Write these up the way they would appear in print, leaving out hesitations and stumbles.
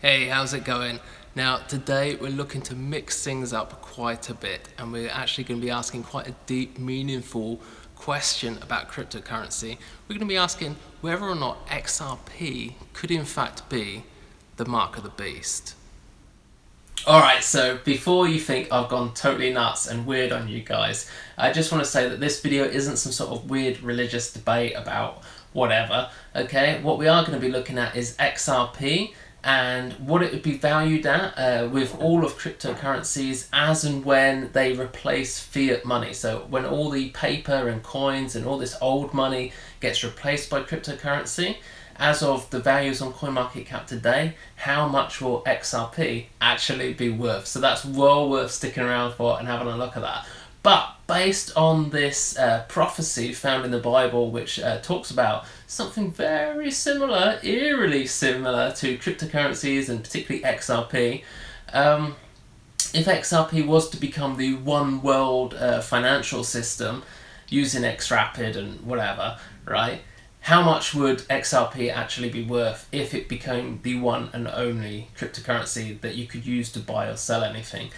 Hey, how's it going? Now, today we're looking to mix things up quite a bit, and we're actually going to be asking quite a deep, meaningful question about cryptocurrency. We're going to be asking whether or not XRP could in fact be the mark of the beast. Alright, so before you think I've gone totally nuts and weird on you guys, I just want to say that this video isn't some sort of weird religious debate about whatever, okay? What we are going to be looking at is XRP and what it would be valued at with all of cryptocurrencies as and when they replace fiat money. So when all the paper and coins and all this old money gets replaced by cryptocurrency, as of the values on CoinMarketCap today, how much will XRP actually be worth? So that's well worth sticking around for and having a look at that. But based on this prophecy found in the Bible, which talks about something very similar, eerily similar to cryptocurrencies and particularly XRP, if XRP was to become the one world financial system using XRapid and whatever, right? How much would XRP actually be worth if it became the one and only cryptocurrency that you could use to buy or sell anything?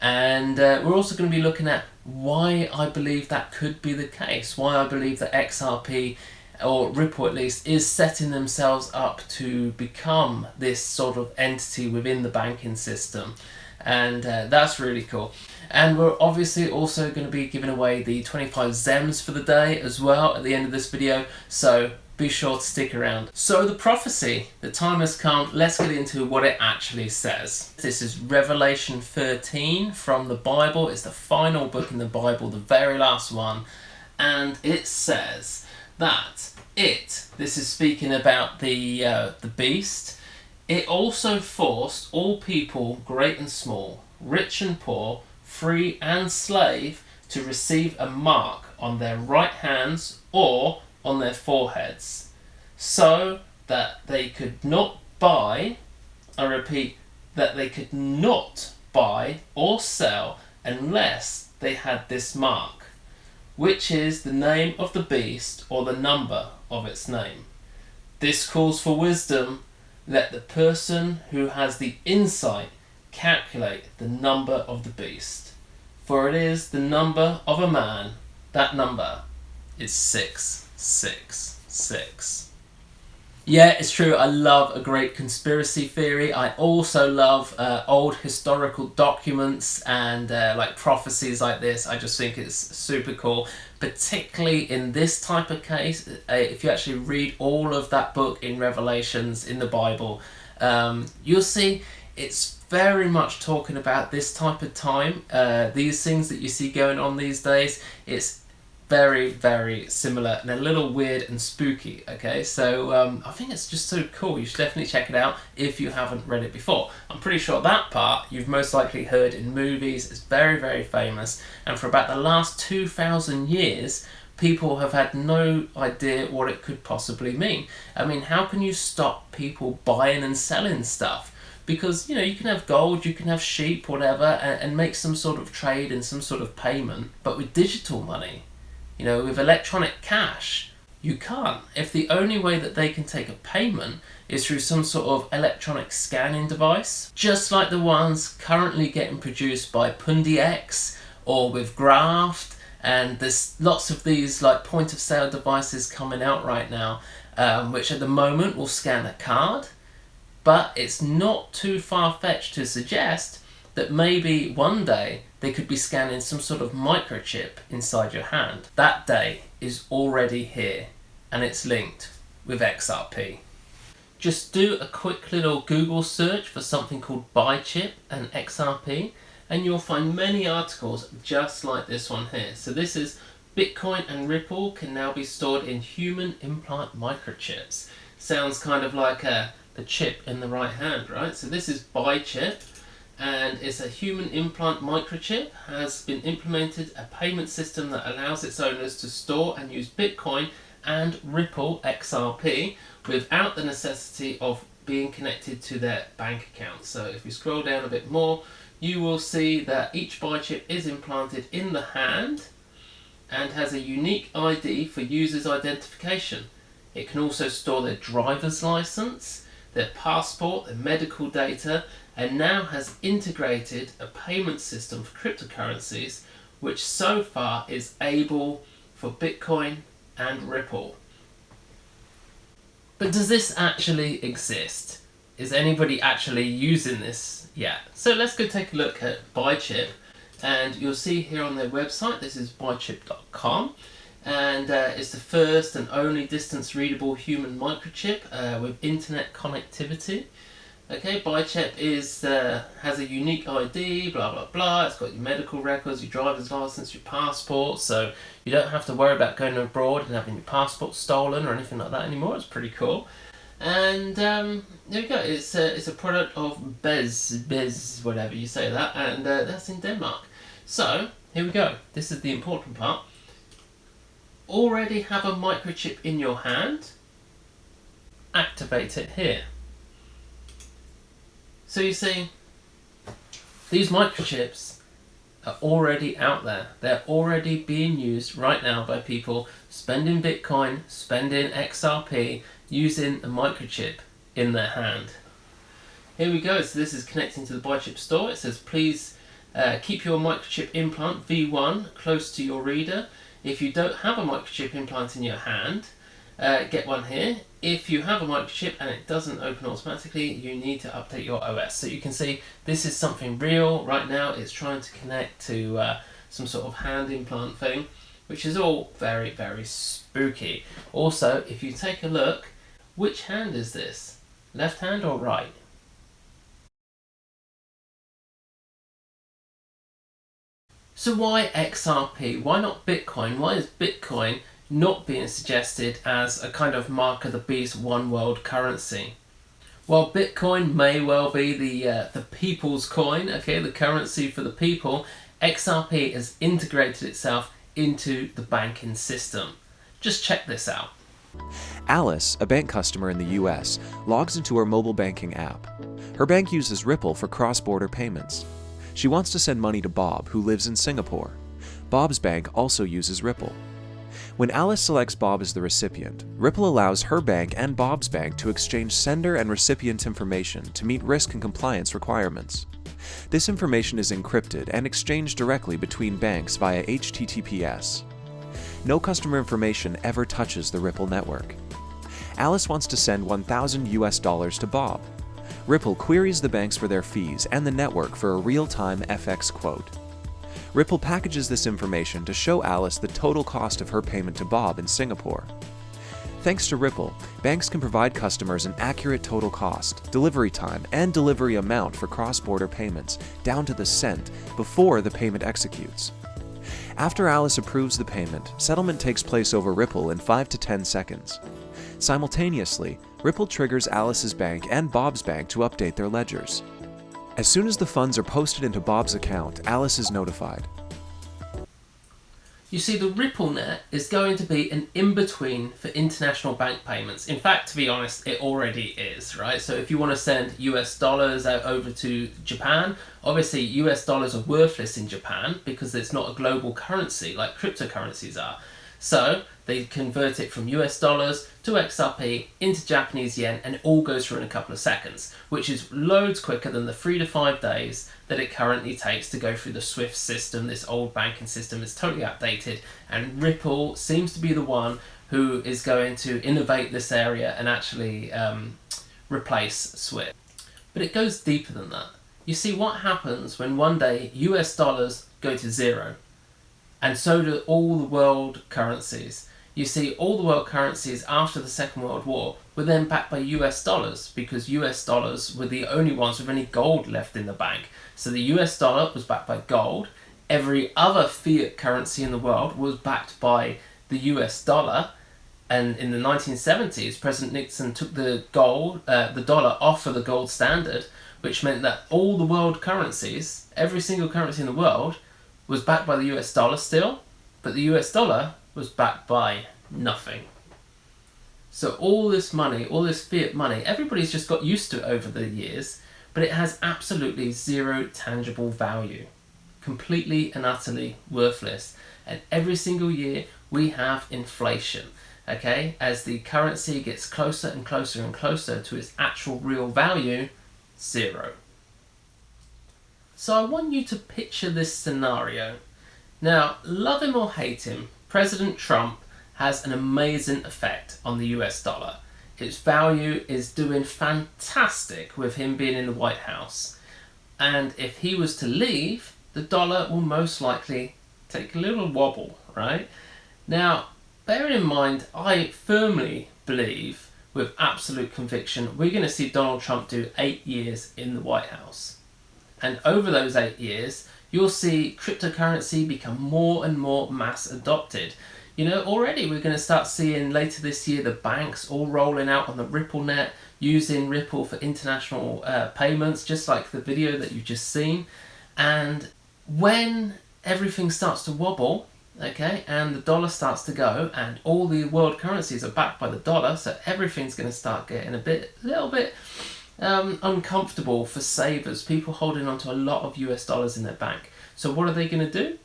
And we're also going to be looking at why I believe that could be the case, why I believe that XRP, or Ripple at least, is setting themselves up to become this sort of entity within the banking system. And that's really cool. And we're obviously also going to be giving away the 25 Zems for the day as well at the end of this video, so be sure to stick around. So the prophecy, the time has come, let's get into what it actually says. This is Revelation 13 from the Bible. It's the final book in the Bible, the very last one, and it says that this is speaking about the beast, it also forced all people, great and small, rich and poor, free and slave, to receive a mark on their right hands or on their foreheads, so that they could not buy, I repeat, that they could not buy or sell unless they had this mark, which is the name of the beast or the number of its name. This calls for wisdom. Let the person who has the insight calculate the number of the beast, for it is the number of a man. That number is 666. Yeah, it's true. I love a great conspiracy theory. I also love old historical documents and like prophecies like this. I just think it's super cool, particularly in this type of case. If you actually read all of that book in Revelations in the Bible, you'll see it's very much talking about this type of time. These things that you see going on these days, it's very, very similar and a little weird and spooky, okay? So I think it's just so cool. You should definitely check it out if you haven't read it before. I'm pretty sure that part you've most likely heard in movies. It's very, very famous, and for about the last 2,000 years people have had no idea what it could possibly mean. I mean, how can you stop people buying and selling stuff? Because, you know, you can have gold, you can have sheep, whatever, and make some sort of trade and some sort of payment, but with digital money, you know, with electronic cash, you can't. If the only way that they can take a payment is through some sort of electronic scanning device, just like the ones currently getting produced by PundiX or with Graft, and there's lots of these like point of sale devices coming out right now, which at the moment will scan a card, but it's not too far-fetched to suggest that maybe one day they could be scanning some sort of microchip inside your hand. That day is already here, and it's linked with XRP. Just do a quick little Google search for something called Biometric and XRP, and you'll find many articles just like this one here. So this is Bitcoin and Ripple can now be stored in human implant microchips. Sounds kind of like the chip in the right hand, right? So this is Biometric, and it's a human implant microchip, has been implemented a payment system that allows its owners to store and use Bitcoin and Ripple XRP without the necessity of being connected to their bank account. So if you scroll down a bit more, you will see that each biochip is implanted in the hand and has a unique ID for users' identification. It can also store their driver's license, their passport, their medical data, and now has integrated a payment system for cryptocurrencies which so far is able for Bitcoin and Ripple. But does this actually exist? Is anybody actually using this yet? So let's go take a look at Biometric, and you'll see here on their website, this is biometric.com, and it's the first and only distance readable human microchip with internet connectivity. Okay, Biometric has a unique ID, blah blah blah. It's got your medical records, your driver's license, your passport, so you don't have to worry about going abroad and having your passport stolen or anything like that anymore. It's pretty cool. And there we go. It's a product of Bez, whatever you say that, and that's in Denmark. So here we go. This is the important part. Already have a microchip in your hand? Activate it here. So you see, these microchips are already out there. They're already being used right now by people spending Bitcoin, spending XRP, using a microchip in their hand. Here we go. So this is connecting to the Biometric store. It says, please keep your microchip implant V1 close to your reader. If you don't have a microchip implant in your hand, get one here. If you have a microchip and it doesn't open automatically, you need to update your OS. So you can see this is something real right now. It's trying to connect to some sort of hand implant thing, which is all very, very spooky. Also, if you take a look, which hand is this? Left hand or right? So why XRP? Why not Bitcoin? Why is Bitcoin not being suggested as a kind of mark of the beast one world currency? Well, Bitcoin may well be the people's coin, okay, the currency for the people. XRP has integrated itself into the banking system. Just check this out. Alice, a bank customer in the US, logs into her mobile banking app. Her bank uses Ripple for cross-border payments. She wants to send money to Bob, who lives in Singapore. Bob's bank also uses Ripple. When Alice selects Bob as the recipient, Ripple allows her bank and Bob's bank to exchange sender and recipient information to meet risk and compliance requirements. This information is encrypted and exchanged directly between banks via HTTPS. No customer information ever touches the Ripple network. Alice wants to send $1,000 to Bob. Ripple queries the banks for their fees and the network for a real-time FX quote. Ripple packages this information to show Alice the total cost of her payment to Bob in Singapore. Thanks to Ripple, banks can provide customers an accurate total cost, delivery time, and delivery amount for cross-border payments, down to the cent, before the payment executes. After Alice approves the payment, settlement takes place over Ripple in 5 to 10 seconds. Simultaneously, Ripple triggers Alice's bank and Bob's bank to update their ledgers. As soon as the funds are posted into Bob's account, Alice is notified. You see, the RippleNet is going to be an in-between for international bank payments. In fact, to be honest, it already is, right? So if you want to send US dollars out over to Japan, obviously US dollars are worthless in Japan because it's not a global currency like cryptocurrencies are. So they convert it from US dollars to XRP into Japanese yen, and it all goes through in a couple of seconds, which is loads quicker than the 3 to 5 days that it currently takes to go through the SWIFT system. This old banking system is totally outdated, and Ripple seems to be the one who is going to innovate this area and actually replace SWIFT. But it goes deeper than that. You see, what happens when one day US dollars go to zero? And so do all the world currencies. You see, all the world currencies after the Second World War were then backed by US dollars, because US dollars were the only ones with any gold left in the bank. So the US dollar was backed by gold. Every other fiat currency in the world was backed by the US dollar. And in the 1970s, President Nixon took the dollar off of the gold standard, which meant that all the world currencies, every single currency in the world, was backed by the US dollar still, but the US dollar was backed by nothing. So all this money, all this fiat money, everybody's just got used to it over the years, but it has absolutely zero tangible value. Completely and utterly worthless. And every single year we have inflation. okay, as the currency gets closer and closer and closer to its actual real value, zero. So I want you to picture this scenario. Now, love him or hate him, President Trump has an amazing effect on the US dollar. Its value is doing fantastic with him being in the White House. And if he was to leave, the dollar will most likely take a little wobble, right? Now, bear in mind, I firmly believe, with absolute conviction, we're going to see Donald Trump do 8 years in the White House. And over those 8 years, you'll see cryptocurrency become more and more mass adopted. You know, already we're going to start seeing later this year the banks all rolling out on the RippleNet, using Ripple for international payments, just like the video that you've just seen. And when everything starts to wobble, okay, and the dollar starts to go, and all the world currencies are backed by the dollar, so everything's going to start getting a little bit uncomfortable for savers, people holding on to a lot of US dollars in their bank. So what are they going to do?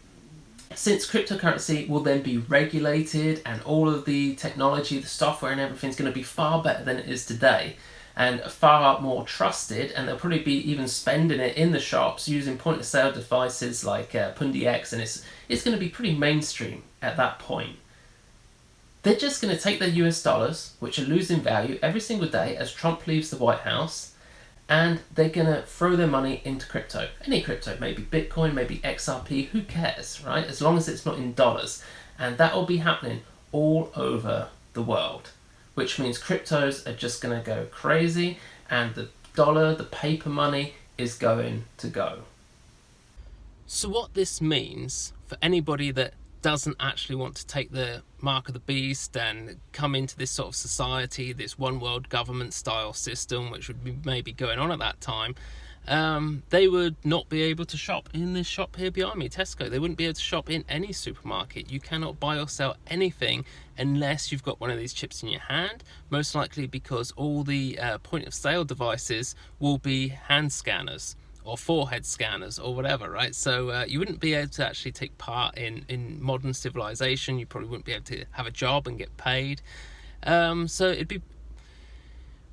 Since cryptocurrency will then be regulated and all of the technology, the software and everything's going to be far better than it is today and far more trusted, and they'll probably be even spending it in the shops using point of sale devices like Pundi X, and it's going to be pretty mainstream at that point. They're just going to take their US dollars, which are losing value every single day as Trump leaves the White House, and they're going to throw their money into crypto. Any crypto, maybe Bitcoin, maybe XRP, who cares, right? As long as it's not in dollars. And that will be happening all over the world, which means cryptos are just going to go crazy, and the dollar, the paper money, is going to go. So what this means for anybody that doesn't actually want to take the mark of the beast and come into this sort of society, this one world government style system, which would be maybe going on at that time, they would not be able to shop in this shop here behind me, Tesco. They wouldn't be able to shop in any supermarket. You cannot buy or sell anything unless you've got one of these chips in your hand, most likely because all the point of sale devices will be hand scanners or forehead scanners or whatever, right? So you wouldn't be able to actually take part in modern civilization. You probably wouldn't be able to have a job and get paid. So it'd be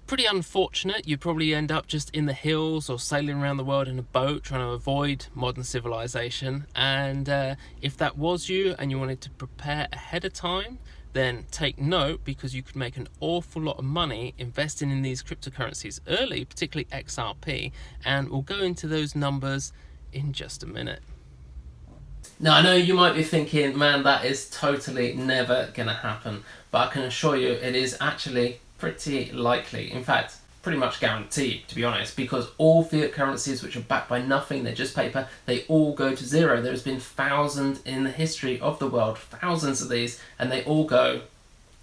pretty unfortunate. You'd probably end up just in the hills or sailing around the world in a boat trying to avoid modern civilization. And if that was you and you wanted to prepare ahead of time, then take note, because you could make an awful lot of money investing in these cryptocurrencies early, particularly XRP, and we'll go into those numbers in just a minute. Now, I know you might be thinking, man, that is totally never going to happen, but I can assure you it is actually pretty likely. In fact, pretty much guaranteed, to be honest, because all fiat currencies which are backed by nothing, they're just paper, they all go to zero. There's been thousands in the history of the world, thousands of these, and they all go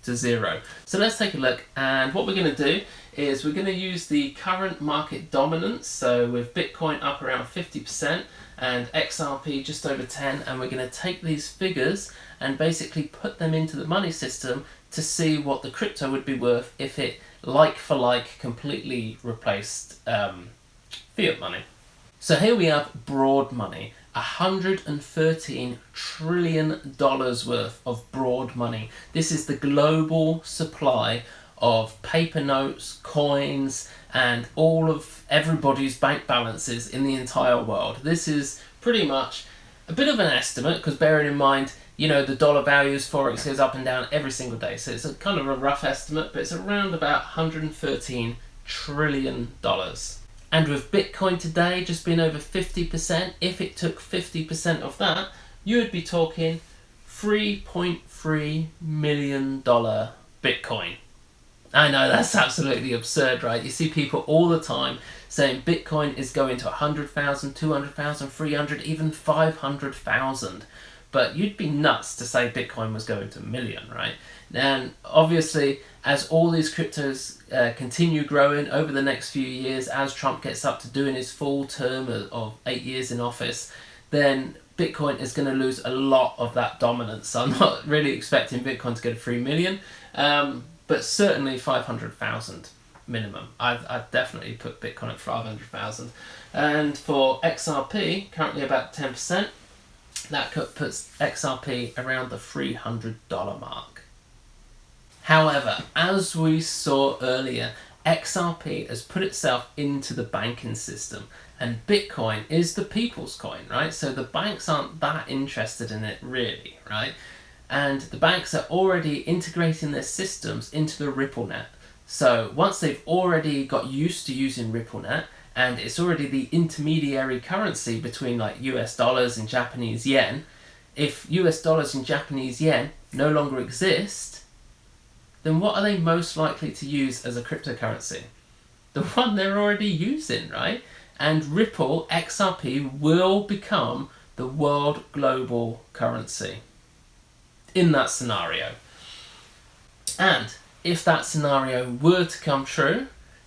to zero. So let's take a look, and what we're going to do is we're going to use the current market dominance, so with Bitcoin up around 50% and XRP just over 10, and we're going to take these figures and basically put them into the money system to see what the crypto would be worth if it like for like completely replaced fiat money. So here we have broad money, $113 trillion worth of broad money. This is the global supply of paper notes, coins, and all of everybody's bank balances in the entire world. This is pretty much a bit of an estimate, because bearing in mind, you know, the dollar values, Forex goes up and down every single day. So it's a kind of a rough estimate, but it's around about $113 trillion. And with Bitcoin today just being over 50%, if it took 50% of that, you would be talking $3.3 million Bitcoin. I know, that's absolutely absurd, right? You see people all the time saying Bitcoin is going to 100,000, 200,000, 300, even 500,000. But you'd be nuts to say Bitcoin was going to a million, right? And obviously, as all these cryptos continue growing over the next few years, as Trump gets up to doing his full term of 8 years in office, then Bitcoin is going to lose a lot of that dominance. So I'm not really expecting Bitcoin to go to 3 million, but certainly 500,000 minimum. I'd definitely put Bitcoin at 500,000. And for XRP, currently about 10%, that puts XRP around the $300 mark. However, as we saw earlier, XRP has put itself into the banking system, and Bitcoin is the people's coin, right? So the banks aren't that interested in it really, right? And the banks are already integrating their systems into the RippleNet. So once they've already got used to using RippleNet, and it's already the intermediary currency between like US dollars and Japanese yen, if US dollars and Japanese yen no longer exist, then what are they most likely to use as a cryptocurrency? The one they're already using, right? And Ripple XRP will become the world global currency in that scenario. And if that scenario were to come true,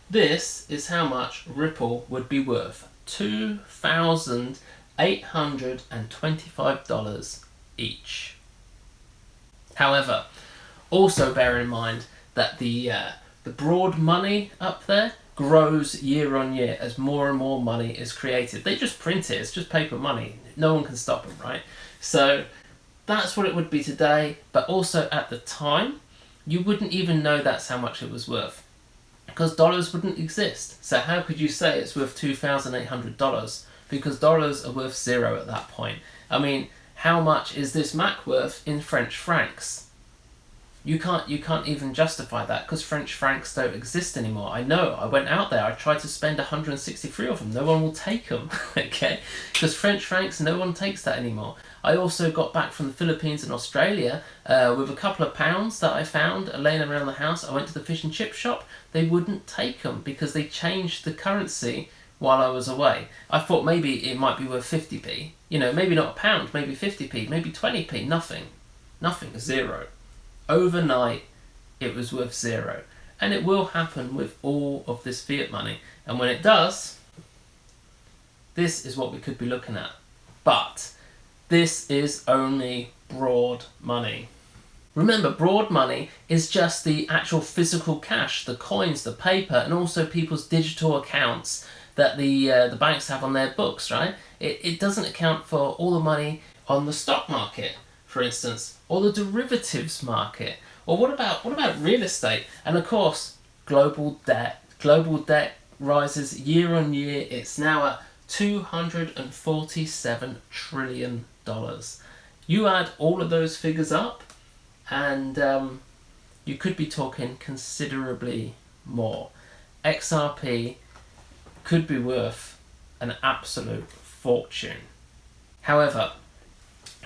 this is how much Ripple would be worth: $2,825 each. However, also bear in mind that the broad money up there grows year on year as more and more money is created. They just print it, it's just paper money. No one can stop them, right? So that's what it would be today, but also at the time, you wouldn't even know that's how much it was worth, because dollars wouldn't exist. So how could you say it's worth $2,800? Because dollars are worth zero at that point. I mean, how much is this Mac worth in French francs? You can't even justify that, because French francs don't exist anymore. I know, I went out there, I tried to spend 163 of them, no one will take them, okay? Because French francs, no one takes that anymore. I also got back from the Philippines and Australia with a couple of pounds that I found laying around the house. I went to the fish and chip shop, they wouldn't take them because they changed the currency while I was away. I thought maybe it might be worth 50p, you know, maybe not a pound, maybe 50p, maybe 20p, nothing, zero. Overnight, it was worth zero. And it will happen with all of this fiat money. And when it does, this is what we could be looking at. But this is only broad money. Remember, broad money is just the actual physical cash, the coins, the paper, and also people's digital accounts that the banks have on their books, right? It doesn't account for all the money on the stock market, for instance, or the derivatives market. Or what about real estate? And of course, global debt. Global debt rises year on year. It's now at $247 trillion. You add all of those figures up, and you could be talking considerably more. XRP could be worth an absolute fortune. However,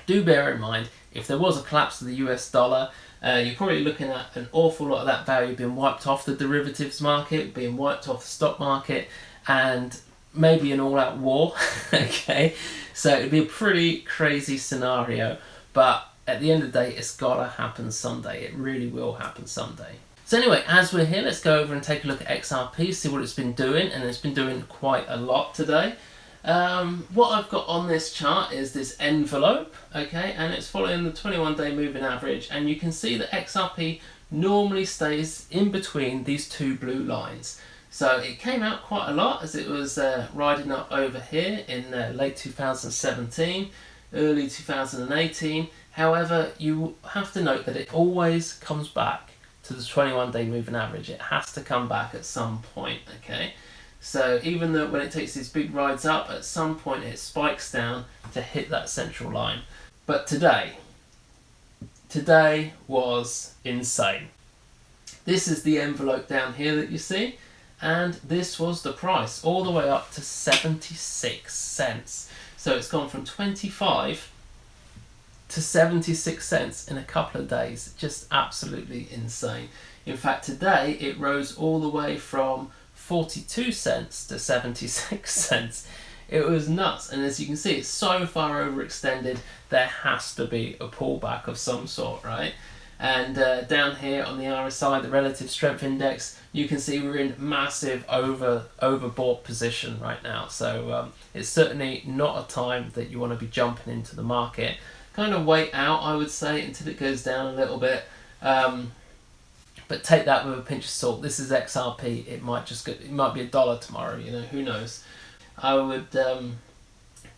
do bear in mind, if there was a collapse of the US dollar, you're probably looking at an awful lot of that value being wiped off the derivatives market, being wiped off the stock market, and maybe an all-out war. Okay, so it'd be a pretty crazy scenario, but at the end of the day, it's gotta happen someday. It really will happen someday. So anyway, as we're here, let's go over and take a look at XRP, see what it's been doing, and it's been doing quite a lot today. What I've got on this chart is this envelope, okay, and it's following the 21-day moving average, and you can see that XRP normally stays in between these two blue lines. So it came out quite a lot as it was riding up over here in late 2017, early 2018. However, you have to note that it always comes back to the 21-day moving average. It has to come back at some point, okay? So even though when it takes these big rides up, at some point it spikes down to hit that central line. But today was insane. This is the envelope down here that you see, and this was the price, all the way up to 76 cents. So it's gone from 25 to 76 cents in a couple of days. Just absolutely insane. In fact, today it rose all the way from 42 cents to 76 cents. It was nuts, and as you can see, it's so far overextended, there has to be a pullback of some sort, right? And down here on the RSI, the relative strength index, you can see we're in massive overbought position right now. So it's certainly not a time that you want to be jumping into the market. Kind of wait out, I would say, until it goes down a little bit. But take that with a pinch of salt. This is XRP. It might be $1 tomorrow. You know, who knows? I would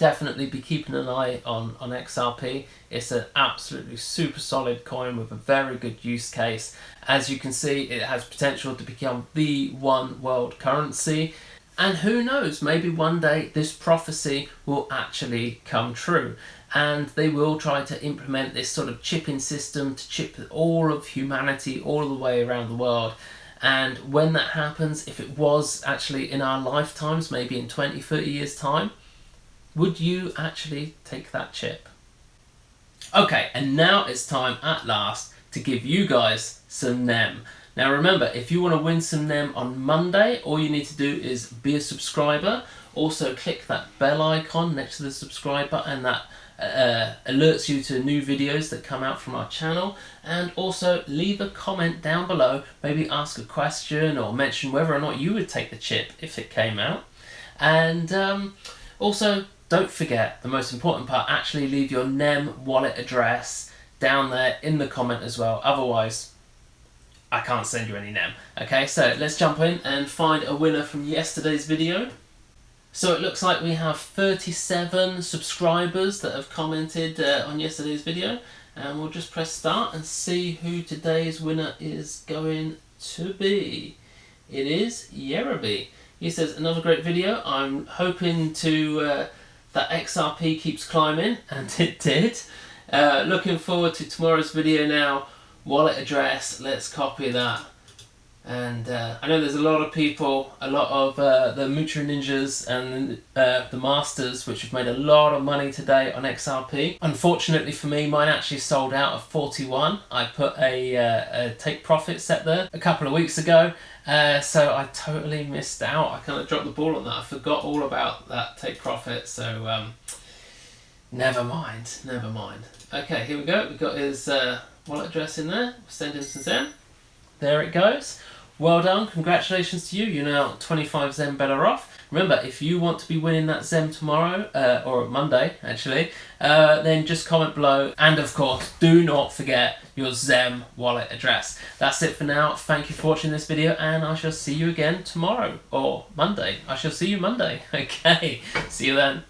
definitely be keeping an eye on XRP. It's an absolutely super solid coin with a very good use case. As you can see, it has potential to become the one world currency. And who knows, maybe one day this prophecy will actually come true. And they will try to implement this sort of chipping system to chip all of humanity all the way around the world. And when that happens, if it was actually in our lifetimes, maybe in 20, 30 years time, would you actually take that chip? Okay, and now it's time at last to give you guys some NEM. Now remember, if you want to win some NEM on Monday, all you need to do is be a subscriber. Also click that bell icon next to the subscribe button that alerts you to new videos that come out from our channel, and also leave a comment down below, maybe ask a question or mention whether or not you would take the chip if it came out. And also don't forget the most important part, actually leave your NEM wallet address down there in the comment as well, otherwise I can't send you any NEM. Okay, so let's jump in and find a winner from yesterday's video. So it looks like we have 37 subscribers that have commented on yesterday's video, and we'll just press start and see who today's winner is going to be. It is Yerebi. He says, another great video. I'm hoping to that XRP keeps climbing, and it did. Looking forward to tomorrow's video now. Wallet address, let's copy that. And I know there's a lot of people, a lot of the Moocharoo ninjas and the masters which have made a lot of money today on XRP. Unfortunately for me, mine actually sold out at 41. I put a take profit set there a couple of weeks ago, so I totally missed out. I kind of dropped the ball on that. I forgot all about that take profit, so never mind, never mind. Okay, here we go. We've got his wallet address in there. Send him some Zen. There it goes. Well done, congratulations to you. You're now 25 Zen better off. Remember, if you want to be winning that Zen tomorrow, or Monday actually, then just comment below. And of course, do not forget your Zen wallet address. That's it for now. Thank you for watching this video, and I shall see you again tomorrow, or Monday. I shall see you Monday. Okay, see you then.